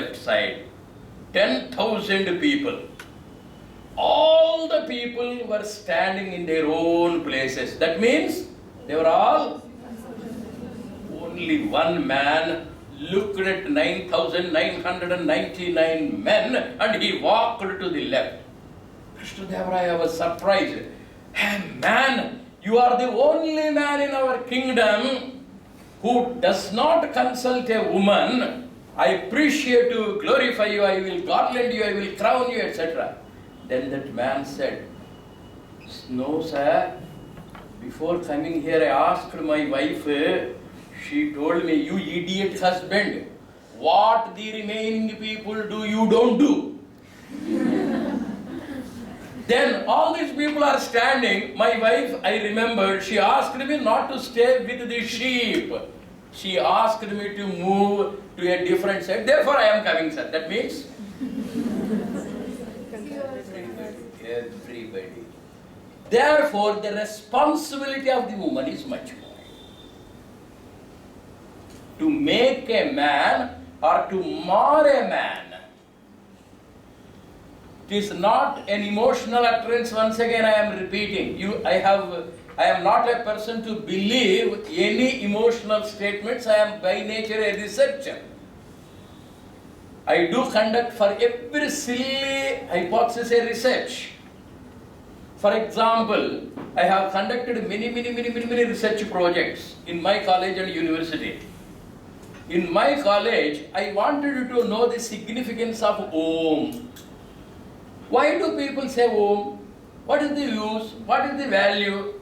left side. 10,000 people. All the people were standing in their own places. That means they were all. Only one man looked at 9,999 men and he walked to the left. Krishnadeva was surprised. Hey man, you are the only man in our kingdom who does not consult a woman. I appreciate you, glorify you, I will garland you, I will crown you, etc. Then that man said, no sir, before coming here I asked my wife, she told me, you idiot husband, what the remaining people do, you don't do. Then all these people are standing. My wife, I remember, she asked me not to stay with the sheep. She asked me to move to a different side. Therefore I am coming, sir. That means everybody. Therefore the responsibility of the woman is much more. To make a man or to mar a man. It is not an emotional utterance. Once again I am repeating. I am not a person to believe any emotional statements. I am by nature a researcher. I do conduct for every silly hypothesis a research. For example, I have conducted many research projects in my college and university. In my college, I wanted to know the significance of Om. Why do people say Om? What is the use? What is the value?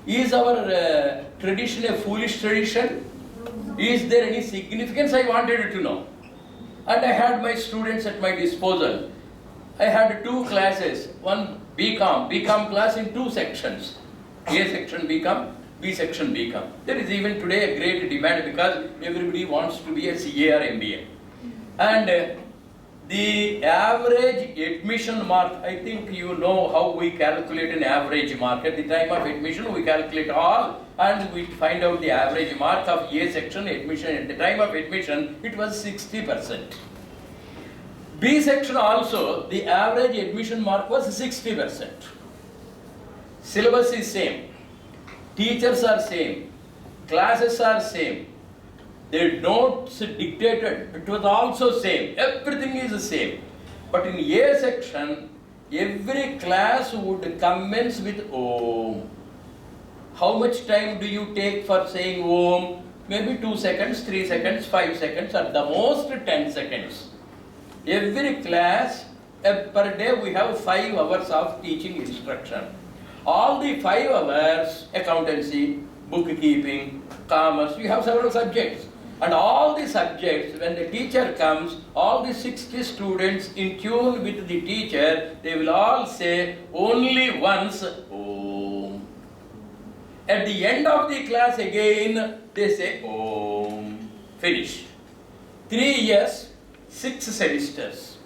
Is our tradition a foolish tradition? Is there any significance? I wanted to know. And I had my students at my disposal. I had two classes, one BCom class in two sections. A section BCom, B section BCom. There is even today a great demand because everybody wants to be a CA or MBA. And the average admission mark, I think you know how we calculate an average mark. At the time of admission, we calculate all and we find out the average mark of A section admission. At the time of admission, it was 60%. B section also, the average admission mark was 60%. Syllabus is same. Teachers are same. Classes are same. The notes dictated, it was also same. Everything is the same. But in A section, every class would commence with Om. How much time do you take for saying Om? Maybe 2 seconds, 3 seconds, 5 seconds, at the most 10 seconds. Every class, per day we have 5 hours of teaching instruction. All the 5 hours, accountancy, bookkeeping, commerce, you have several subjects. And all the subjects, when the teacher comes, all the 60 students in tune with the teacher, they will all say only once Om. At the end of the class again, they say Om. Finish. 3 years, 6 semesters.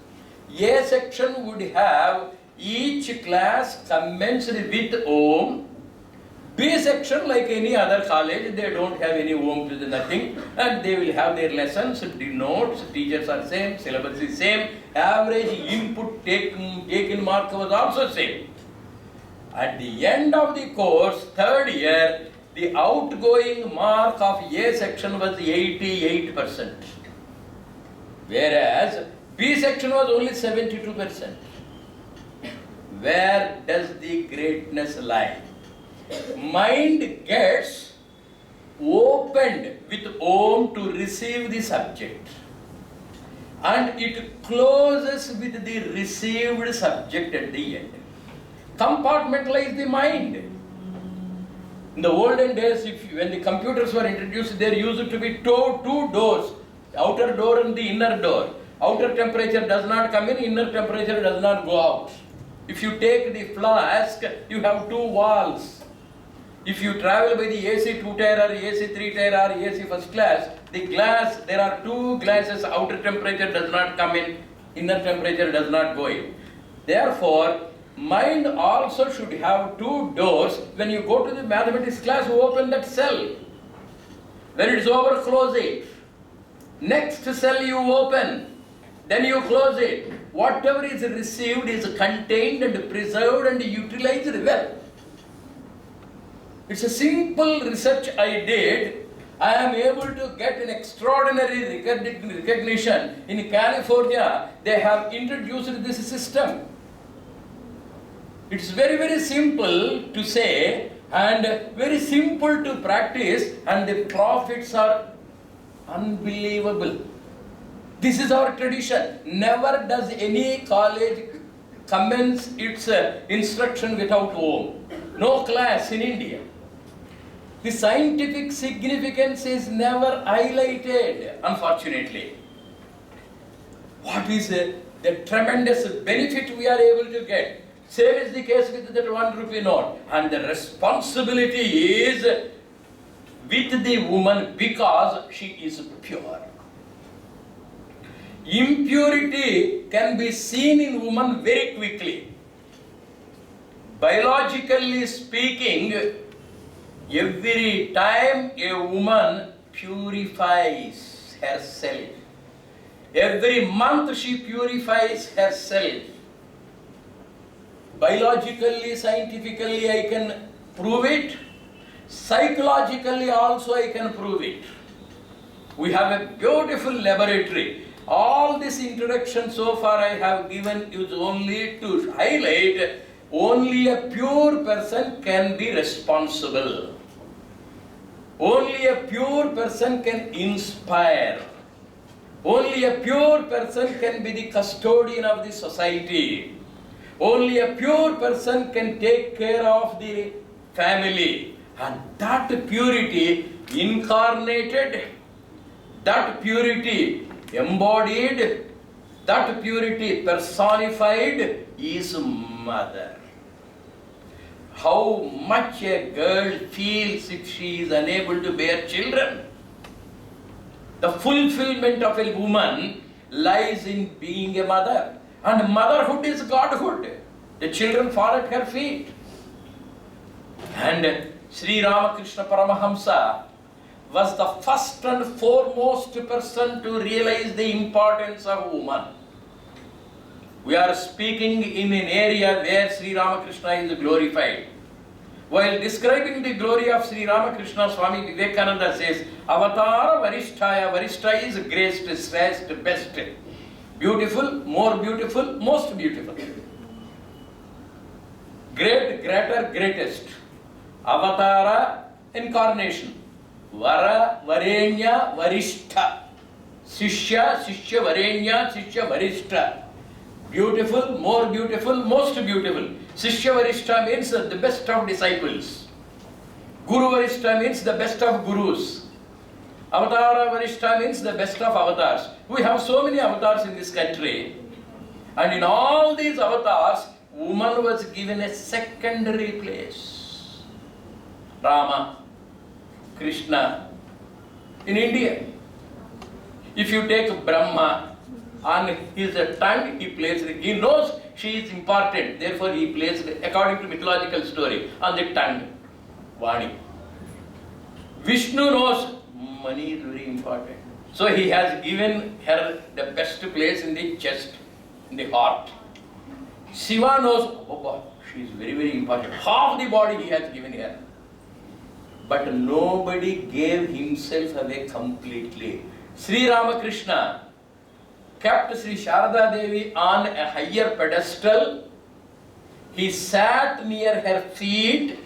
A section would have each class commenced with Om. B section, like any other college, they don't have any Om, nothing, and they will have their lessons, the notes, teachers are same, syllabus is same, average input taken mark was also same. At the end of the course, 3rd year, the outgoing mark of A section was 88%, whereas B section was only 72%. Where does the greatness lie? Mind gets opened with Om to receive the subject, and it closes with the received subject at the end. Compartmentalize the mind. In the olden days, when the computers were introduced, there used to be two doors, outer door and the inner door. Outer temperature does not come in, inner temperature does not go out. If you take the flask, you have 2 walls. If you travel by the AC 2-tier or AC 3-tier or AC first class, the glass, there are 2 glasses, outer temperature does not come in, inner temperature does not go in. Therefore, mind also should have 2 doors. When you go to the mathematics class, you open that cell. When it is over, close it. Next cell you open, then you close it. Whatever is received is contained and preserved and utilized well. It's a simple research I did. I am able to get an extraordinary recognition. In California, they have introduced this system. It's very, very simple to say and very simple to practice, and the profits are unbelievable. This is our tradition. Never does any college commence its instruction without Om. No class in India. The scientific significance is never highlighted, unfortunately. What is the tremendous benefit we are able to get? Same is the case with that 1 rupee note. And the responsibility is with the woman because she is pure. Impurity can be seen in woman very quickly. Biologically speaking, every time a woman purifies herself, every month she purifies herself. Biologically, scientifically, I can prove it. Psychologically also I can prove it. We have a beautiful laboratory. All this introduction so far I have given is only to highlight only a pure person can be responsible. Only a pure person can inspire. Only a pure person can be the custodian of the society. Only a pure person can take care of the family. And that purity incarnated, that purity embodied, that purity personified is mother. How much a girl feels if she is unable to bear children. The fulfillment of a woman lies in being a mother. And motherhood is godhood. The children fall at her feet. And Sri Ramakrishna Paramahamsa was the first and foremost person to realize the importance of woman. We are speaking in an area where Sri Ramakrishna is glorified. While describing the glory of Sri Ramakrishna, Swami Vivekananda says, Avatara Varishtaya, Varishta is graced, shrestha, best. Beautiful, more beautiful, most beautiful. Great, greater, greatest. Avatara, incarnation. Vara, Varenya, Varishta. Shishya, Shishya, Varenya, Shishya, Varishta. Beautiful, more beautiful, most beautiful. Shishya Varishta means the best of disciples. Guru Varishta means the best of gurus. Avatara Varishta means the best of avatars. We have so many avatars in this country. And in all these avatars, woman was given a secondary place. Rama, Krishna. In India, if you take Brahma, on his tongue he knows she is important, therefore he placed, according to mythological story, on the tongue, Vani. Vishnu knows money is very important, so he has given her the best place in the chest, in the heart. Shiva knows, oh God, she is very, very important. Half the body he has given her. But nobody gave himself away completely. Sri Ramakrishna kept Sri Sharada Devi on a higher pedestal. He sat near her feet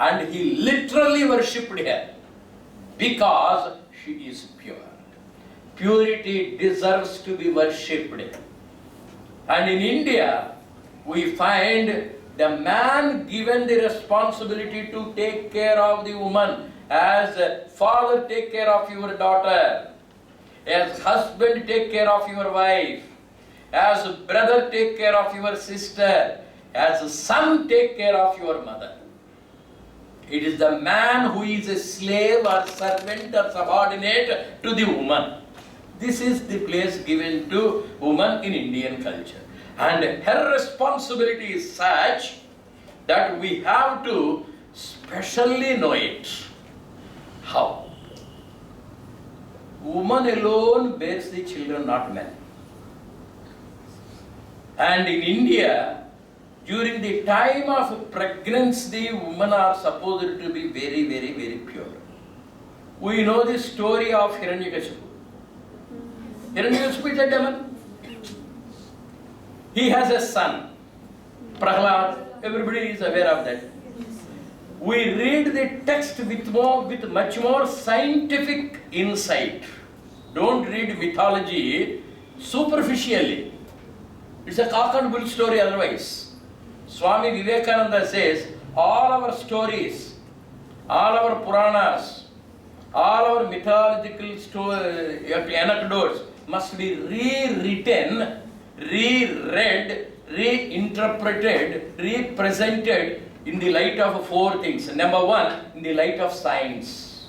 and he literally worshipped her because she is pure. Purity deserves to be worshipped. And in India, we find the man given the responsibility to take care of the woman, as father take care of your daughter, as husband take care of your wife, as brother take care of your sister, as son take care of your mother. It is the man who is a slave or servant or subordinate to the woman. This is the place given to woman in Indian culture. And her responsibility is such that we have to specially know it. How? woman alone bears the children, not men. And in India, during the time of pregnancy, women are supposed to be very, very, very pure. We know the story of Hiranyakashipu. Hiranyakashipu is a demon. He has a son, Prahlad. Everybody is aware of that. We read the text with much more scientific insight. Don't read mythology superficially. It's a cock and bull story otherwise. Swami Vivekananda says, all our stories, all our Puranas, all our mythological anecdotes must be rewritten, reread, reinterpreted, represented in the light of four things. Number one, in the light of science.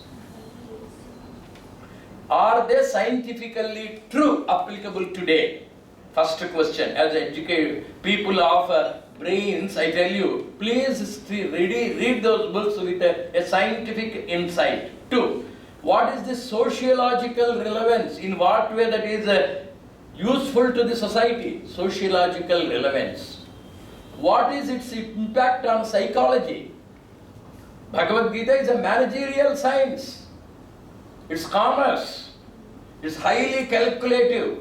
Are they scientifically true, applicable today? First question. As educated people of brains, I tell you, please read those books with a scientific insight. Two, what is the sociological relevance? In what way that is useful to the society? Sociological relevance. What is its impact on psychology? Bhagavad Gita is a managerial science. It's commerce. It's highly calculative.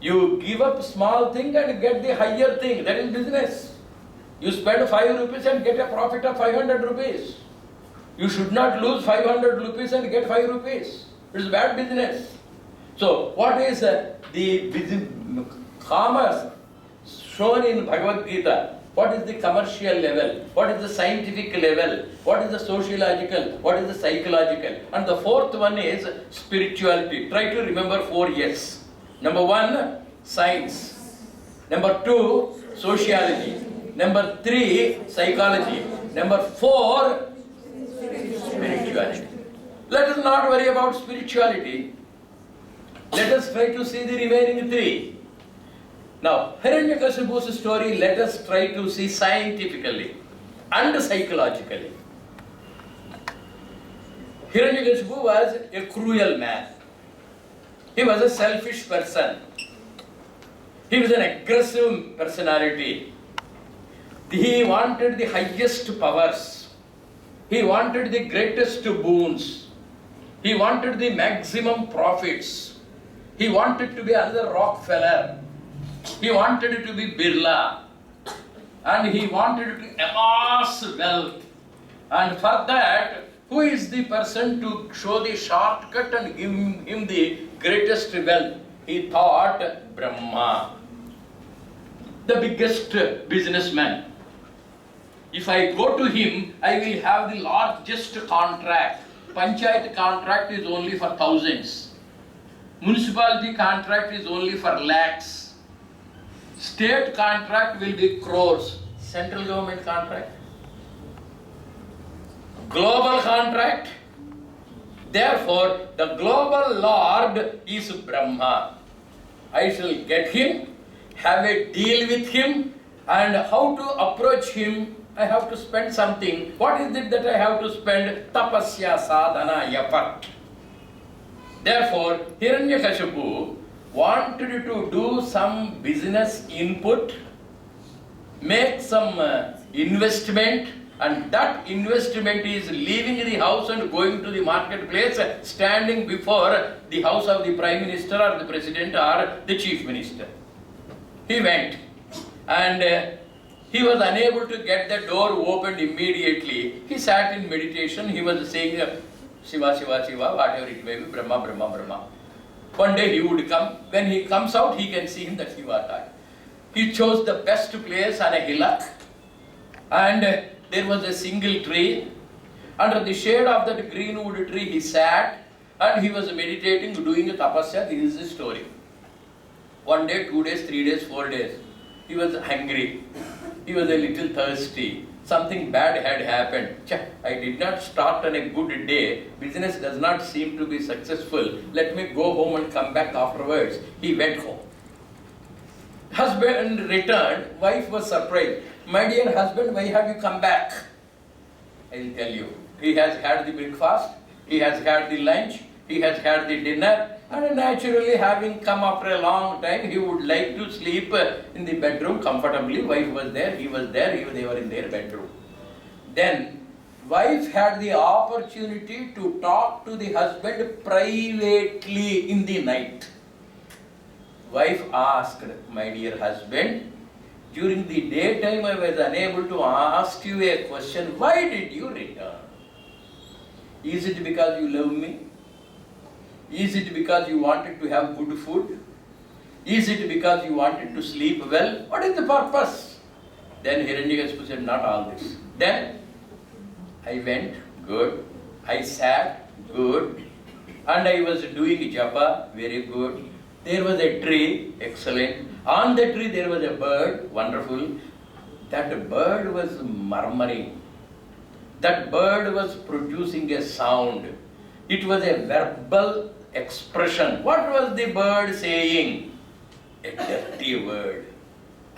You give up small thing and get the higher thing. That is business. You spend 5 rupees and get a profit of 500 rupees. You should not lose 500 rupees and get 5 rupees. It's bad business. So, what is the commerce shown in Bhagavad Gita? What is the commercial level? What is the scientific level? What is the sociological? What is the psychological? And the fourth one is spirituality. Try to remember 4 Yes. Number 1, science. Number 2, sociology. Number 3, psychology. Number 4, spirituality. Let us not worry about spirituality. Let us try to see the remaining 3. Now, Hiranyakashipu's story, let us try to see scientifically and psychologically. Hiranyakashipu was a cruel man. He was a selfish person. He was an aggressive personality. He wanted the highest powers. He wanted the greatest boons. He wanted the maximum profits. He wanted to be another Rockefeller. He wanted to be Birla. And he wanted to amass wealth. And for that, who is the person to show the shortcut and give him the greatest wealth? He thought Brahma, the biggest businessman. If I go to him, I will have the largest contract. Panchayat contract is only for thousands. Municipality contract is only for lakhs. State contract will be crores. Central government contract. Global contract. Therefore, the global Lord is Brahma. I shall get him, have a deal with him, and how to approach him, I have to spend something. What is it that I have to spend? Tapasya, sadhana, effort. Therefore, Hiranyakashipu wanted to do some business input, make some investment, and that investment is leaving the house and going to the marketplace, standing before the house of the Prime Minister or the President or the Chief Minister. He went and he was unable to get the door opened immediately. He sat in meditation. He was saying Shiva, Shiva, Shiva, whatever it may be, Brahma, Brahma, Brahma. One day he would come. When he comes out, he can see him that Shiva died. He chose the best place on a hillock, and there was a single tree. Under the shade of that greenwood tree, he sat and he was meditating, doing a tapasya. This is the story. 1 day, 2 days, 3 days, 4 days. He was hungry. He was a little thirsty. Something bad had happened. I did not start on a good day. Business does not seem to be successful. Let me go home and come back afterwards. He went home. Husband returned. Wife was surprised. My dear husband, why have you come back? I will tell you. He has had the breakfast. He has had the lunch. He has had the dinner. And naturally, having come after a long time, he would like to sleep in the bedroom comfortably. Wife was there, he was there, they were in their bedroom. Then, wife had the opportunity to talk to the husband privately in the night. Wife asked, my dear husband, during the daytime I was unable to ask you a question. Why did you return? Is it because you love me? Is it because you wanted to have good food? Is it because you wanted to sleep well? What is the purpose? Then Hiranyakashipu said, not all this. Then I went, good. I sat, good. And I was doing japa, very good. There was a tree, excellent. On the tree there was a bird, wonderful. That bird was murmuring. That bird was producing a sound. It was a verbal expression. What was the bird saying? A dirty word.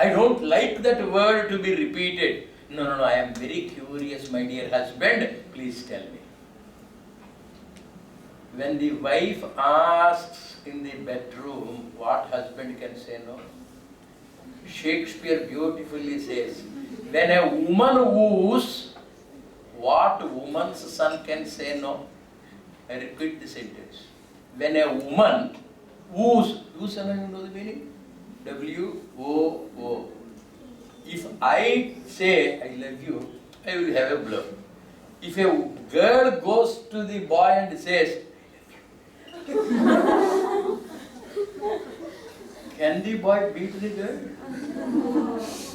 I don't like that word to be repeated. No, I am very curious, my dear husband. Please tell me. When the wife asks in the bedroom, what husband can say no? Shakespeare beautifully says, when a woman woos, what woman's son can say no? I repeat the sentence. When a woman woos, you know the meaning? W-O-O. If I say I love you, I will have a blow. If a girl goes to the boy and says, can the boy beat the girl?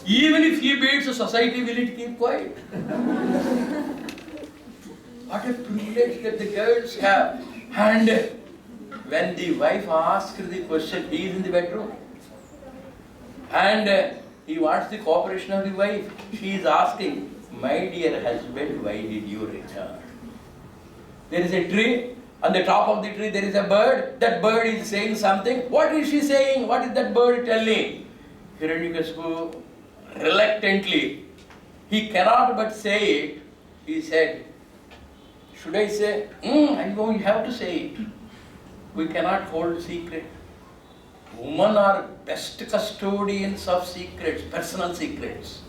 Even if he beats, the society will it keep quiet? What a privilege that the girls have. And when the wife asks the question, he is in the bedroom. And he wants the cooperation of the wife. She is asking, my dear husband, why did you return? There is a tree. On the top of the tree there is a bird. That bird is saying something. What is she saying? What is that bird telling? Hiranyakashipu reluctantly, he cannot but say it. He said, should I say? I know you have to say it. We cannot hold secret. Women are best custodians of secrets, personal secrets.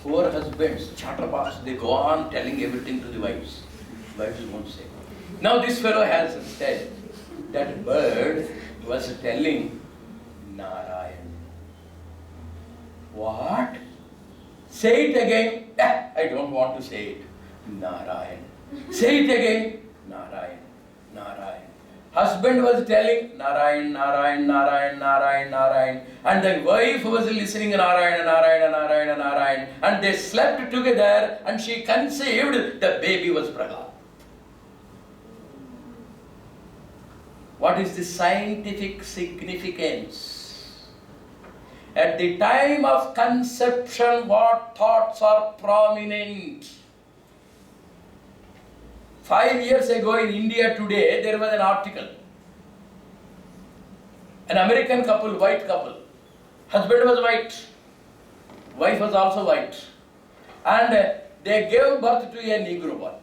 Poor husbands, chatterbox, they go on telling everything to the wives. Wives won't say. Now this fellow has said, that bird was telling Narayan. What? Say it again. I don't want to say it. Narayan. Say it again. Narayan. Narayan. Husband was telling Narayan, Narayan, Narayan, Narayan, Narayan. And the wife was listening Narayan, Narayan, Narayan, Narayan. And they slept together and she conceived. The baby was Prahlad. What is the scientific significance? At the time of conception, what thoughts are prominent? 5 years ago in India today, there was an article. An American couple, white couple. Husband was white. Wife was also white. And they gave birth to a Negro boy.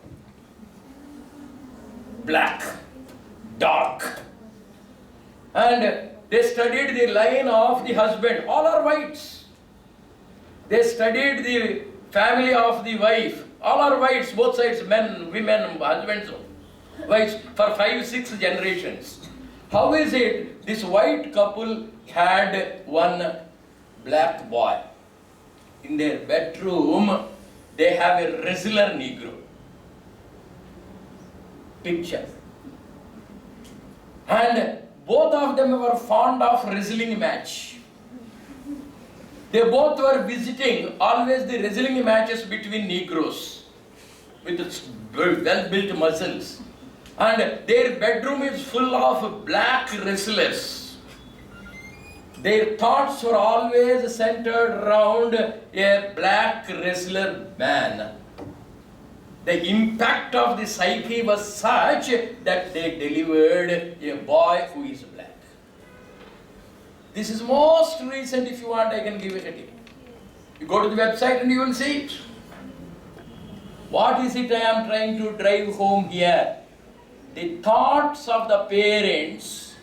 Black, dark. And they studied the line of the husband. All are whites. They studied the family of the wife. All are whites, both sides, men, women, husbands, wives, for 5-6 generations. How is it this white couple had one black boy? In their bedroom, they have a wrestler Negro. Picture. And both of them were fond of wrestling match. They both were visiting always the wrestling matches between Negroes with well-built muscles. And their bedroom is full of black wrestlers. Their thoughts were always centered around a black wrestler man. The impact of the psyche was such that they delivered a boy who is black. This is most recent. If you want, I can give it a tip. You go to the website and you will see it. What is it I am trying to drive home here? The thoughts of the parents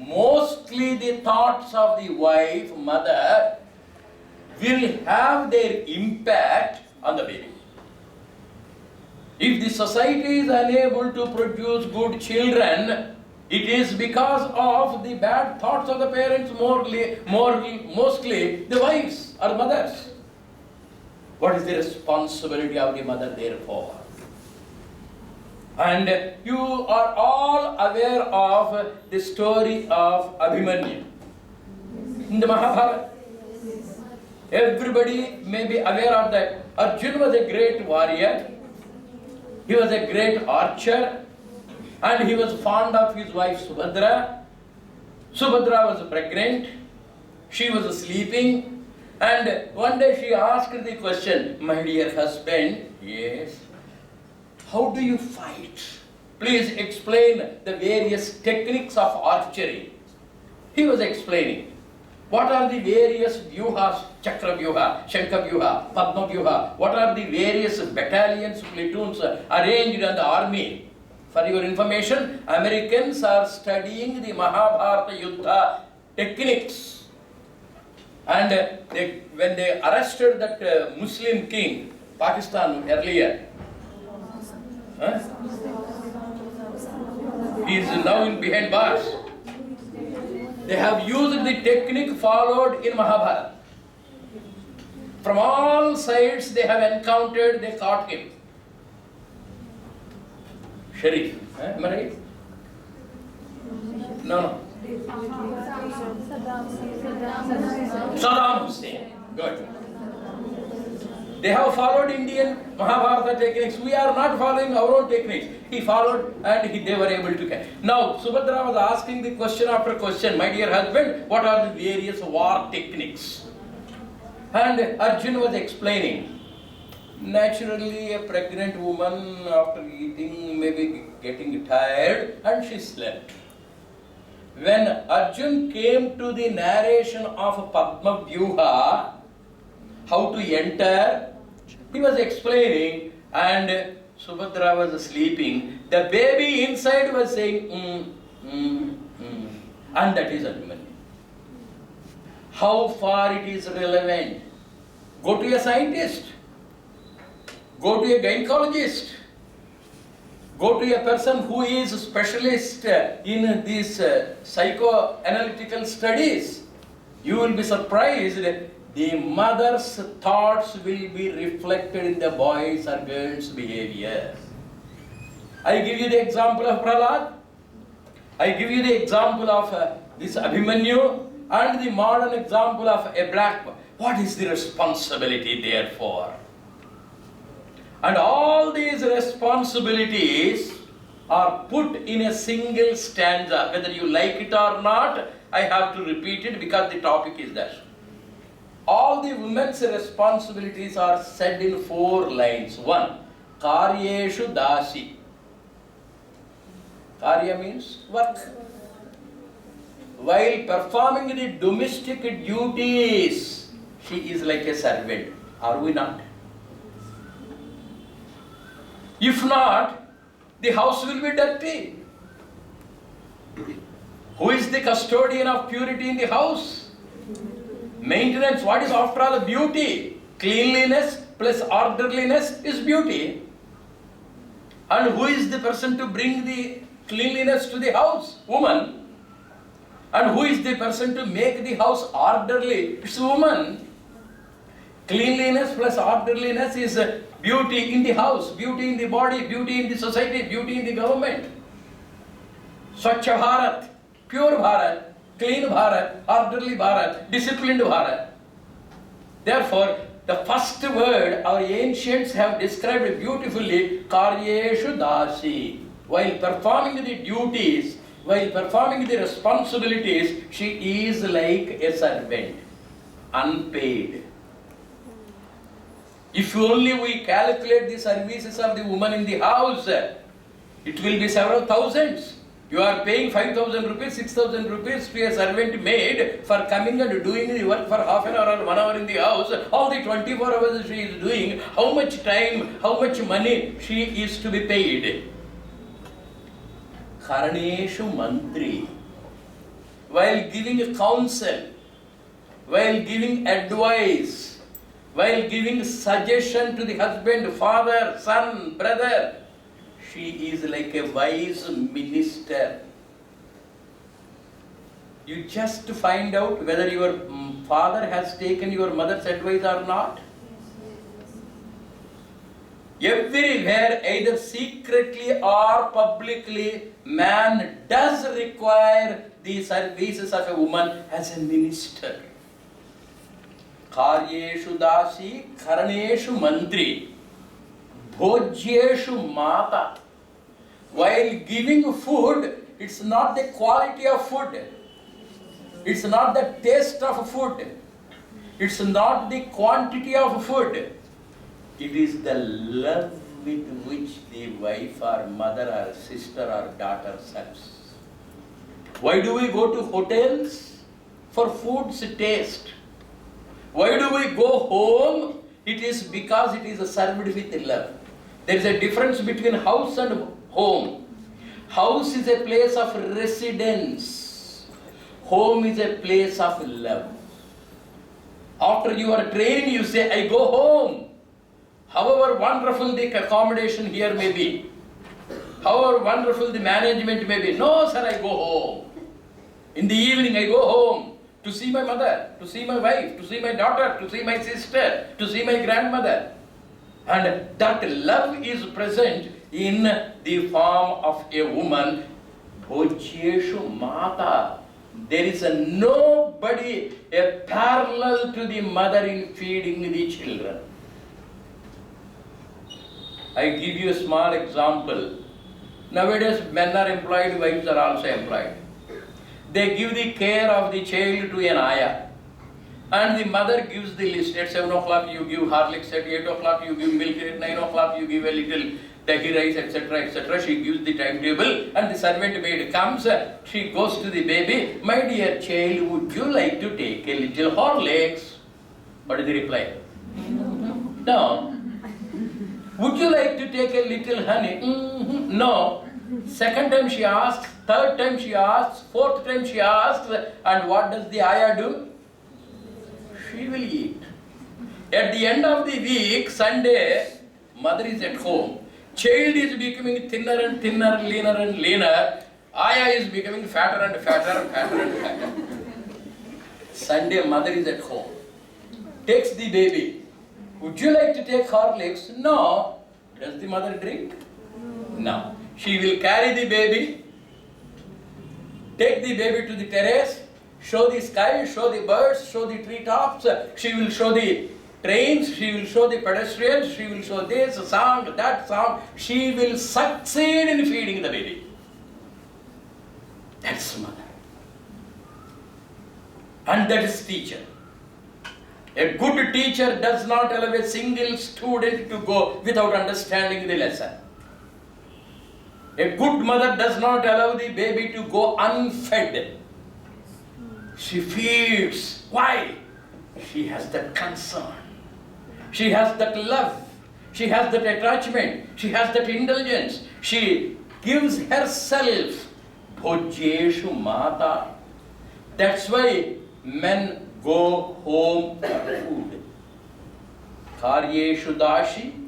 mostly the thoughts of the wife, mother, will have their impact on the baby. If the society is unable to produce good children, it is because of the bad thoughts of the parents, mostly the wives or mothers. What is the responsibility of the mother therefore? And you are all aware of the story of Abhimanyu in the Mahabharata. Everybody may be aware of that. Arjuna was a great warrior. He was a great archer. And he was fond of his wife Subhadra. Subhadra was pregnant. She was sleeping. And one day she asked the question, "My dear husband," "Yes, how do you fight? Please explain the various techniques of archery." He was explaining. What are the various vyuhas, Chakra vyuha, Shankha vyuha, Padma vyuha? What are the various battalions, platoons arranged in the army? For your information, Americans are studying the Mahabharata Yuddha techniques. And when they arrested that Muslim king, Pakistan earlier, he is now behind bars. They have used the technique followed in Mahabharata. From all sides they have encountered, they caught him. Sharif, am I right? No. Saddam Hussein. Good. They have followed Indian Mahabharata techniques. We are not following our own techniques. He followed and they were able to catch. Now, Subhadra was asking the question after question, "My dear husband, what are the various war techniques?" And Arjuna was explaining. Naturally, a pregnant woman after eating may be getting tired and she slept. When Arjuna came to the narration of Padma Vyuha, how to enter, he was explaining and Subhadra was sleeping. The baby inside was saying, and that is Abhimanyu. How far it is relevant? Go to a scientist. Go to a gynecologist. Go to a person who is a specialist in these psychoanalytical studies. You will be surprised. The mother's thoughts will be reflected in the boys or girls' behavior. I give you the example of Prahlad. I give you the example of this Abhimanyu and the modern example of a black boy. What is the responsibility therefore? And all these responsibilities are put in a single stanza. Whether you like it or not, I have to repeat it because the topic is that. All the women's responsibilities are said in 4 lines. 1. Karyeshu dasi. Karya means work. While performing the domestic duties, she is like a servant. Are we not? If not, the house will be dirty. Who is the custodian of purity in the house? Maintenance, what is after all beauty? Cleanliness plus orderliness is beauty. And who is the person to bring the cleanliness to the house? Woman. And who is the person to make the house orderly? It's woman. Cleanliness plus orderliness is beauty in the house, beauty in the body, beauty in the society, beauty in the government. Swachha Bharat, pure Bharat, clean Bharat, orderly Bharat, disciplined Bharat. Therefore, the first word our ancients have described beautifully, Karyeshu Dasi. While performing the duties, while performing the responsibilities, she is like a servant, unpaid. If only we calculate the services of the woman in the house, it will be several thousands. You are paying 5,000 rupees, 6,000 rupees to a servant maid for coming and doing the work for half an hour or 1 hour in the house. All the 24 hours she is doing, how much time, how much money she is to be paid? Karaneshu Mantri. while giving counsel, while giving advice, while giving suggestion to the husband, father, son, brother, she is like a wise minister. You just find out whether your father has taken your mother's advice or not. Everywhere, either secretly or publicly, man does require the services of a woman as a minister. Karyeshu dasi, karaneshu mantri, bhojyeshu mata. While giving food, it's not the quality of food. It's not the taste of food. It's not the quantity of food. It is the love with which the wife or mother or sister or daughter serves. Why do we go to hotels? For food's taste. Why do we go home? It is because it is served with love. There is a difference between house and home. House is a place of residence. Home is a place of love. After you are training, you say, I go home. However wonderful the accommodation here may be, however wonderful the management may be, no sir, I go home. In the evening I go home to see my mother, to see my wife, to see my daughter, to see my sister, to see my grandmother. And that love is present in the form of a woman. Bhojyeshu mata. There is nobody a parallel to the mother in feeding the children. I give you a small example. Nowadays, men are employed, wives are also employed. They give the care of the child to an ayah. And the mother gives the list. At 7 o'clock you give Horlicks, at 8 o'clock you give milk, at 9 o'clock you give a little dahi rice, etc., etc. She gives the timetable and the servant maid comes. She goes to the baby. My dear child, would you like to take a little Horlicks? What is the reply? No. Would you like to take a little honey? No. Second time she asks, third time she asks, fourth time she asks, and what does the ayah do? She will eat. At the end of the week, Sunday, mother is at home. Child is becoming thinner and thinner, leaner and leaner. Ayah is becoming fatter and fatter, fatter and fatter. Sunday, mother is at home. Takes the baby. Would you like to take Horlicks? No. Does the mother drink? No. She will carry the baby, take the baby to the terrace, show the sky, show the birds, show the treetops. She will show the trains, she will show the pedestrians, she will show this sound, that sound. She will succeed in feeding the baby. That's mother. And that is teacher. A good teacher does not allow a single student to go without understanding the lesson. A good mother does not allow the baby to go unfed. She feeds. Why? She has that concern. She has that love. She has that attachment. She has that indulgence. She gives herself. Bhojyeshu mata. That's why men go home for food. Karyeshu dashi.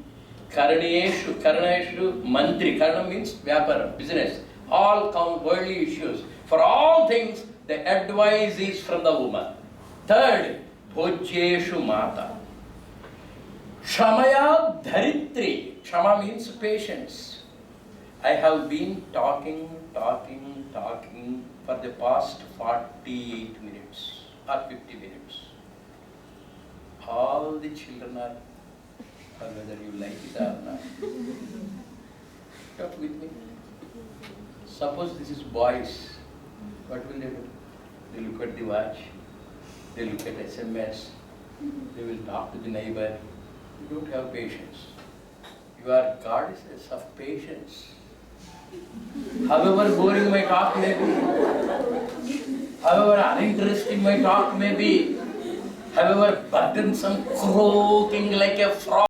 Karaneshu mantri. Karana means vyapara, business. All worldly issues. For all things, the advice is from the woman. Third, bhojyeshu mata. Kshamaya dharitri. Kshama means patience. I have been talking for the past 48 minutes or 50 minutes. All the children are, or whether you like it or not. Talk with me. Suppose this is boys. What will they do? They look at the watch. They look at SMS. They will talk to the neighbor. You don't have patience. You are goddesses of patience. However boring my talk may be, however uninteresting my talk may be, however burdensome, croaking like a frog.